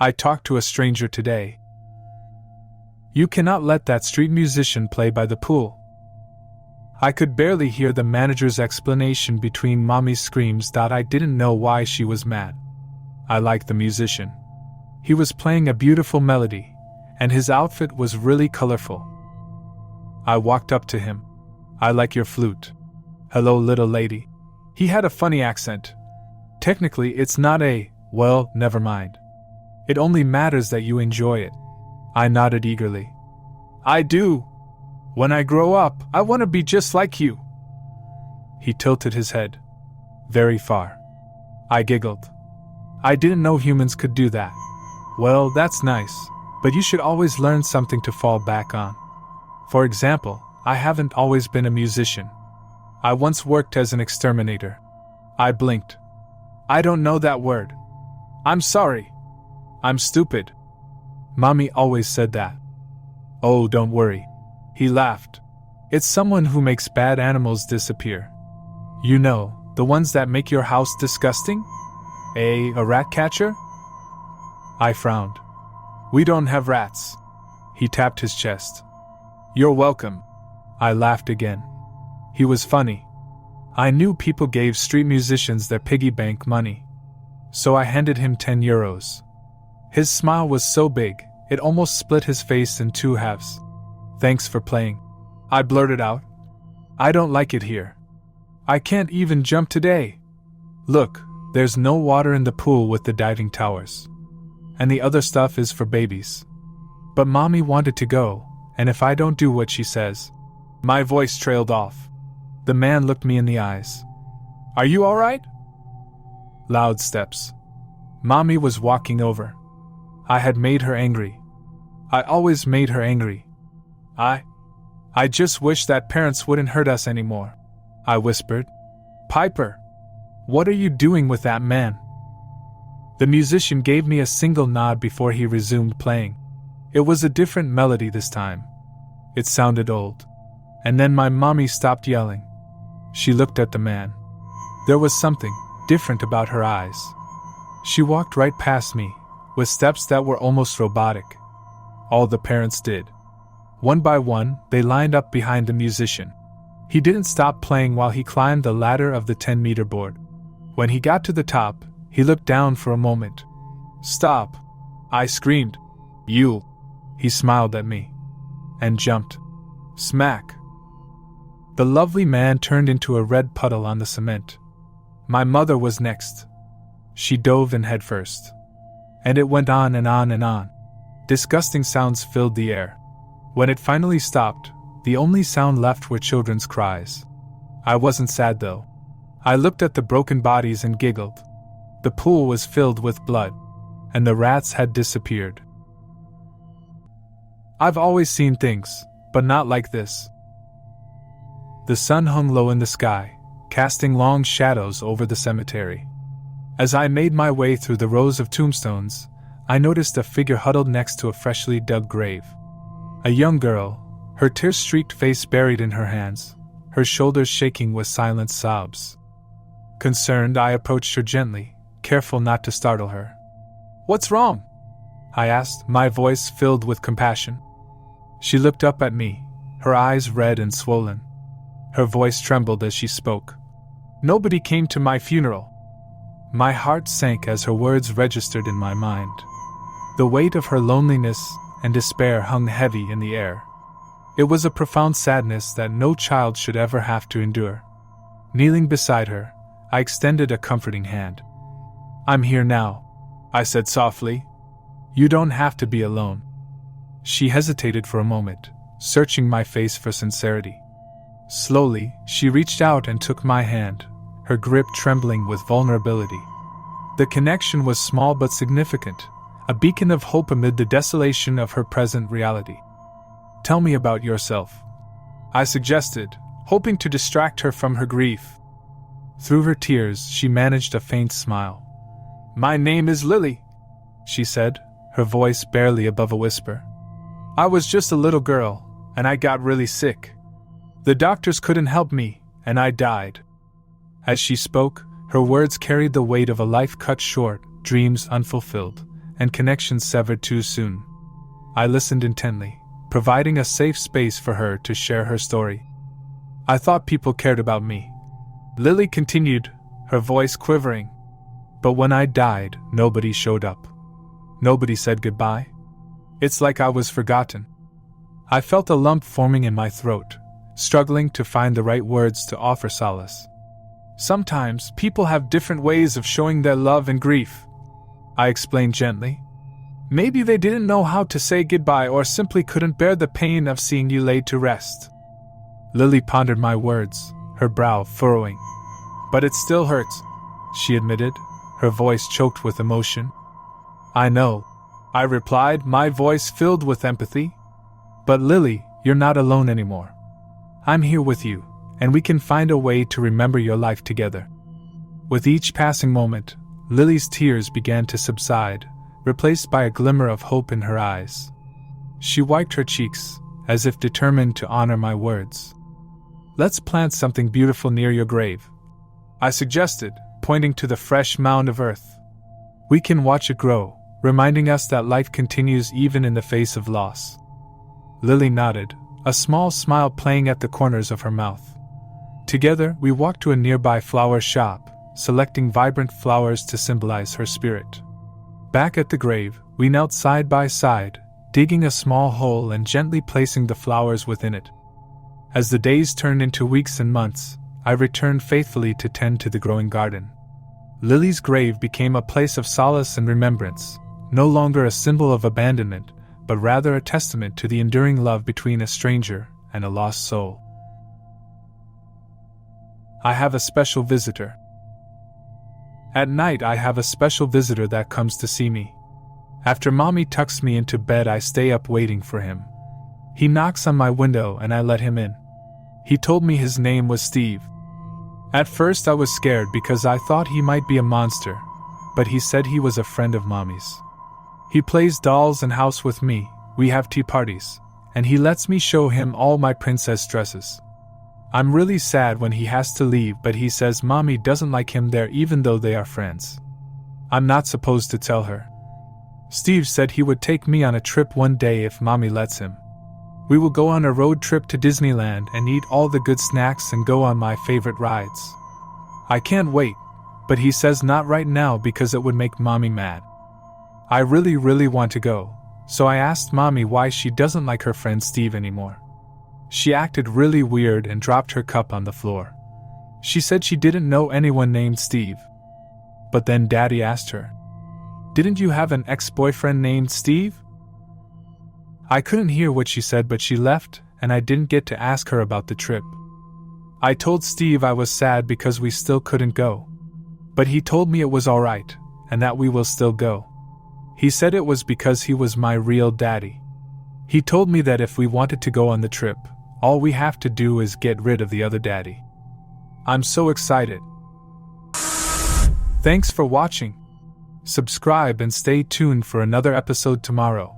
I talked to a stranger today. You cannot let that street musician play by the pool. I could barely hear the manager's explanation between Mommy's screams. I didn't know why she was mad. I liked the musician. He was playing a beautiful melody, and his outfit was really colorful. I walked up to him. I like your flute. Hello, little lady. He had a funny accent. Technically, it's not well, never mind. It only matters that you enjoy it. I nodded eagerly. I do. When I grow up, I want to be just like you. He tilted his head. Very far. I giggled. I didn't know humans could do that. Well, that's nice, but you should always learn something to fall back on. For example, I haven't always been a musician. I once worked as an exterminator. I blinked. I don't know that word. I'm sorry. I'm stupid. Mommy always said that. Oh, don't worry. He laughed. It's someone who makes bad animals disappear. You know, the ones that make your house disgusting? A rat catcher? I frowned. We don't have rats. He tapped his chest. You're welcome. I laughed again. He was funny. I knew people gave street musicians their piggy bank money. So I handed him 10 euros. His smile was so big, it almost split his face in two halves. Thanks for playing. I blurted out. I don't like it here. I can't even jump today. Look, there's no water in the pool with the diving towers. And the other stuff is for babies. But Mommy wanted to go, and if I don't do what she says... My voice trailed off. The man looked me in the eyes. Are you all right? Loud steps. Mommy was walking over. I had made her angry. I always made her angry. I just wish that parents wouldn't hurt us anymore. I whispered. Piper, what are you doing with that man? The musician gave me a single nod before he resumed playing. It was a different melody this time. It sounded old. And then my mommy stopped yelling. She looked at the man. There was something different about her eyes. She walked right past me, with steps that were almost robotic. All the parents did. One by one, they lined up behind the musician. He didn't stop playing while he climbed the ladder of the 10-meter board. When he got to the top, he looked down for a moment. Stop! I screamed. You! He smiled at me. And jumped. Smack! The lovely man turned into a red puddle on the cement. My mother was next. She dove in headfirst. And it went on and on and on. Disgusting sounds filled the air. When it finally stopped, the only sound left were children's cries. I wasn't sad though. I looked at the broken bodies and giggled. The pool was filled with blood, and the rats had disappeared. I've always seen things, but not like this. The sun hung low in the sky, casting long shadows over the cemetery. As I made my way through the rows of tombstones, I noticed a figure huddled next to a freshly dug grave. A young girl, her tear-streaked face buried in her hands, her shoulders shaking with silent sobs. Concerned, I approached her gently, careful not to startle her. What's wrong? I asked, my voice filled with compassion. She looked up at me, her eyes red and swollen. Her voice trembled as she spoke. Nobody came to my funeral. My heart sank as her words registered in my mind. The weight of her loneliness and despair hung heavy in the air. It was a profound sadness that no child should ever have to endure. Kneeling beside her, I extended a comforting hand. I'm here now, I said softly. You don't have to be alone. She hesitated for a moment, searching my face for sincerity. Slowly, she reached out and took my hand, her grip trembling with vulnerability. The connection was small but significant, a beacon of hope amid the desolation of her present reality. Tell me about yourself, I suggested, hoping to distract her from her grief. Through her tears, she managed a faint smile. My name is Lily, she said, her voice barely above a whisper. I was just a little girl, and I got really sick. The doctors couldn't help me, and I died. As she spoke, her words carried the weight of a life cut short, dreams unfulfilled, and connections severed too soon. I listened intently, providing a safe space for her to share her story. I thought people cared about me. Lily continued, her voice quivering. But when I died, nobody showed up. Nobody said goodbye. It's like I was forgotten. I felt a lump forming in my throat, struggling to find the right words to offer solace. Sometimes people have different ways of showing their love and grief, I explained gently. Maybe they didn't know how to say goodbye or simply couldn't bear the pain of seeing you laid to rest. Lily pondered my words, her brow furrowing. But it still hurts, she admitted, her voice choked with emotion. I know, I replied, my voice filled with empathy. But Lily, you're not alone anymore. I'm here with you, and we can find a way to remember your life together. With each passing moment, Lily's tears began to subside, replaced by a glimmer of hope in her eyes. She wiped her cheeks, as if determined to honor my words. Let's plant something beautiful near your grave, I suggested, pointing to the fresh mound of earth. We can watch it grow, reminding us that life continues even in the face of loss. Lily nodded, a small smile playing at the corners of her mouth. Together, we walked to a nearby flower shop, selecting vibrant flowers to symbolize her spirit. Back at the grave, we knelt side by side, digging a small hole and gently placing the flowers within it. As the days turned into weeks and months, I returned faithfully to tend to the growing garden. Lily's grave became a place of solace and remembrance, no longer a symbol of abandonment, but rather a testament to the enduring love between a stranger and a lost soul. I have a special visitor. At night I have a special visitor that comes to see me. After Mommy tucks me into bed, I stay up waiting for him. He knocks on my window and I let him in. He told me his name was Steve. At first I was scared because I thought he might be a monster, but he said he was a friend of Mommy's. He plays dolls and house with me, we have tea parties, and he lets me show him all my princess dresses. I'm really sad when he has to leave, but he says Mommy doesn't like him there even though they are friends. I'm not supposed to tell her. Steve said he would take me on a trip one day if Mommy lets him. We will go on a road trip to Disneyland and eat all the good snacks and go on my favorite rides. I can't wait, but he says not right now because it would make Mommy mad. I really want to go, so I asked Mommy why she doesn't like her friend Steve anymore. She acted really weird and dropped her cup on the floor. She said she didn't know anyone named Steve. But then Daddy asked her, "Didn't you have an ex-boyfriend named Steve?" I couldn't hear what she said, but she left, and I didn't get to ask her about the trip. I told Steve I was sad because we still couldn't go. But he told me it was alright, and that we will still go. He said it was because he was my real daddy. He told me that if we wanted to go on the trip, all we have to do is get rid of the other daddy. I'm so excited. Thanks for watching. Subscribe and stay tuned for another episode tomorrow.